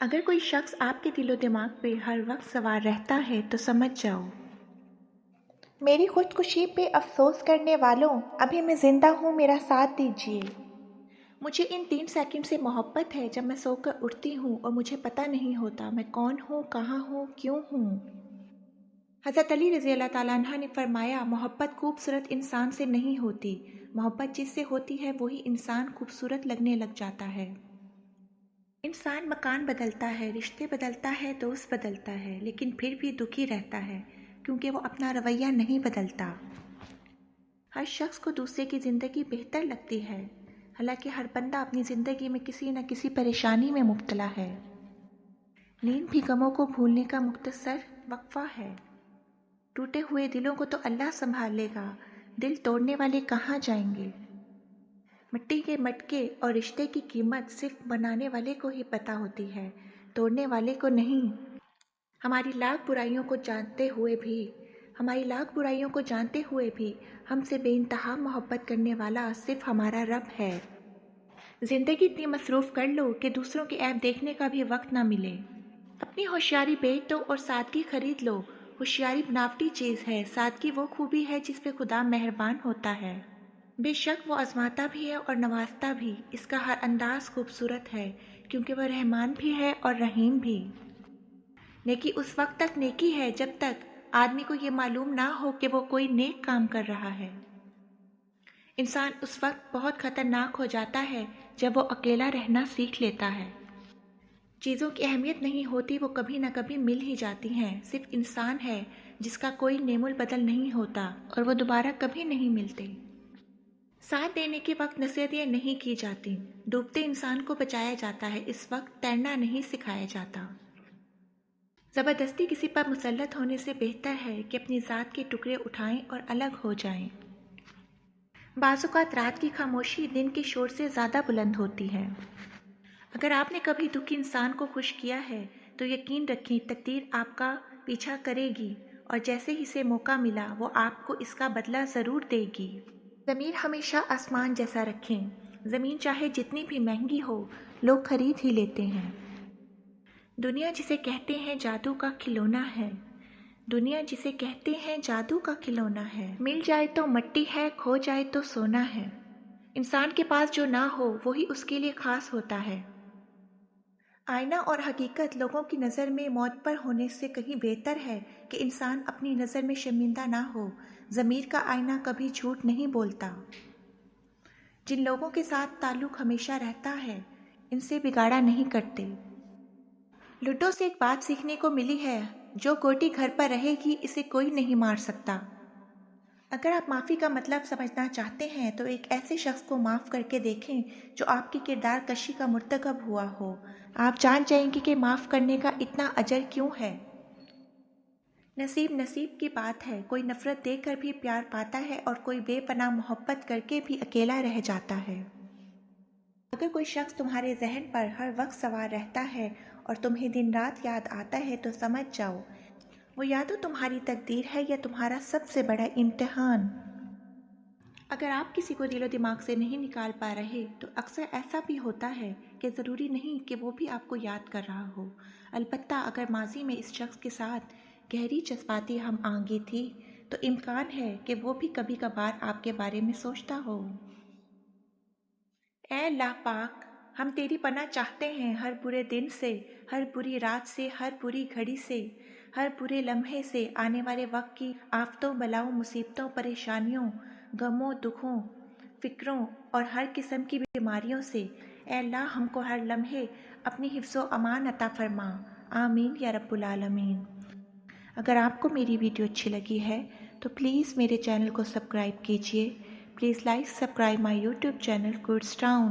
اگر کوئی شخص آپ کے دل و دماغ پہ ہر وقت سوار رہتا ہے تو سمجھ جاؤ۔ میری خودکشی پہ افسوس کرنے والوں، ابھی میں زندہ ہوں، میرا ساتھ دیجیے۔ مجھے ان 3 سیکنڈ سے محبت ہے جب میں سو کر اٹھتی ہوں اور مجھے پتہ نہیں ہوتا میں کون ہوں، کہاں ہوں، کیوں ہوں۔ حضرت علی رضی اللہ تعالیٰ عنہ نے فرمایا، محبت خوبصورت انسان سے نہیں ہوتی، محبت جس سے ہوتی ہے وہی انسان خوبصورت لگنے لگ جاتا ہے۔ انسان مکان بدلتا ہے، رشتے بدلتا ہے، دوست بدلتا ہے، لیکن پھر بھی دکھی رہتا ہے کیونکہ وہ اپنا رویہ نہیں بدلتا۔ ہر شخص کو دوسرے کی زندگی بہتر لگتی ہے، حالانکہ ہر بندہ اپنی زندگی میں کسی نہ کسی پریشانی میں مبتلا ہے۔ نیند بھی غموں کو بھولنے کا مختصر وقفہ ہے۔ ٹوٹے ہوئے دلوں کو تو اللہ سنبھال لے گا، دل توڑنے والے کہاں جائیں گے؟ مٹی کے مٹکے اور رشتے کی قیمت صرف بنانے والے کو ہی پتہ ہوتی ہے، توڑنے والے کو نہیں۔ ہماری لاکھ برائیوں کو جانتے ہوئے بھی ہم سے بے انتہا محبت کرنے والا صرف ہمارا رب ہے۔ زندگی اتنی مصروف کر لو کہ دوسروں کے عیب دیکھنے کا بھی وقت نہ ملے۔ اپنی ہوشیاری بیچ دو اور سادگی خرید لو۔ ہوشیاری بناوٹی چیز ہے، سادگی وہ خوبی ہے جس پہ خدا مہربان ہوتا ہے۔ بے شک وہ آزماتا بھی ہے اور نوازتا بھی، اس کا ہر انداز خوبصورت ہے کیونکہ وہ رحمان بھی ہے اور رحیم بھی۔ نیکی اس وقت تک نیکی ہے جب تک آدمی کو یہ معلوم نہ ہو کہ وہ کوئی نیک کام کر رہا ہے۔ انسان اس وقت بہت خطرناک ہو جاتا ہے جب وہ اکیلا رہنا سیکھ لیتا ہے۔ چیزوں کی اہمیت نہیں ہوتی، وہ کبھی نہ کبھی مل ہی جاتی ہیں۔ صرف انسان ہے جس کا کوئی نعم البدل نہیں ہوتا اور وہ دوبارہ کبھی نہیں ملتے۔ ساتھ دینے کے وقت نصیحتیں نہیں کی جاتی، ڈوبتے انسان کو بچایا جاتا ہے، اس وقت تیرنا نہیں سکھایا جاتا۔ زبردستی کسی پر مسلط ہونے سے بہتر ہے کہ اپنی ذات کے ٹکڑے اٹھائیں اور الگ ہو جائیں۔ بعض اوقات رات کی خاموشی دن کے شور سے زیادہ بلند ہوتی ہے۔ اگر آپ نے کبھی دکھی انسان کو خوش کیا ہے تو یقین رکھیں تقدیر آپ کا پیچھا کرے گی اور جیسے ہی سے موقع ملا وہ آپ کو اس کا بدلہ ضرور دے گی۔ ضمیر ہمیشہ آسمان جیسا رکھیں، زمین چاہے جتنی بھی مہنگی ہو لوگ خرید ہی لیتے ہیں۔ دنیا جسے کہتے ہیں جادو کا کھلونا ہے، دنیا جسے کہتے ہیں جادو کا کھلونا ہے، مل جائے تو مٹی ہے، کھو جائے تو سونا ہے۔ انسان کے پاس جو نہ ہو وہی اس کے لیے خاص ہوتا ہے۔ آئینہ اور حقیقت لوگوں کی نظر میں موت پر ہونے سے کہیں بہتر ہے کہ انسان اپنی نظر میں شرمندہ نہ ہو۔ ضمیر کا آئینہ کبھی جھوٹ نہیں بولتا۔ جن لوگوں کے ساتھ تعلق ہمیشہ رہتا ہے ان سے بگاڑا نہیں کرتے۔ لوڈو سے ایک بات سیکھنے کو ملی ہے، جو گوٹی گھر پر رہے گی اسے کوئی نہیں مار سکتا۔ اگر آپ معافی کا مطلب سمجھنا چاہتے ہیں تو ایک ایسے شخص کو معاف کر کے دیکھیں جو آپ کی کردار کشی کا مرتکب ہوا ہو۔ آپ جان جائیں گے کہ معاف کرنے کا اتنا اجر کیوں ہے۔ نصیب کی بات ہے، کوئی نفرت دے کر بھی پیار پاتا ہے اور کوئی بے پناہ محبت کر کے بھی اکیلا رہ جاتا ہے۔ اگر کوئی شخص تمہارے ذہن پر ہر وقت سوار رہتا ہے اور تمہیں دن رات یاد آتا ہے تو سمجھ جاؤ وہ یا تو تمہاری تقدیر ہے یا تمہارا سب سے بڑا امتحان۔ اگر آپ کسی کو دل و دماغ سے نہیں نکال پا رہے تو اکثر ایسا بھی ہوتا ہے کہ ضروری نہیں کہ وہ بھی آپ کو یاد کر رہا ہو۔ البتہ اگر ماضی میں اس شخص کے ساتھ گہری جذباتی ہم آہنگی تھی تو امکان ہے کہ وہ بھی کبھی کبھار آپ کے بارے میں سوچتا ہو۔ اے اللہ پاک، ہم تیری پناہ چاہتے ہیں ہر برے دن سے، ہر بری رات سے، ہر بری گھڑی سے، ہر برے لمحے سے، آنے والے وقت کی آفتوں، بلاؤں، مصیبتوں، پریشانیوں، غموں، دکھوں، فکروں اور ہر قسم کی بیماریوں سے۔ اے اللہ ہم کو ہر لمحے اپنی حفظ و امان عطا فرما، آمین یا رب العالمین۔ اگر آپ کو میری ویڈیو اچھی لگی ہے تو پلیز میرے چینل کو سبسکرائب کیجیے۔ Please like subscribe my YouTube channel goods town.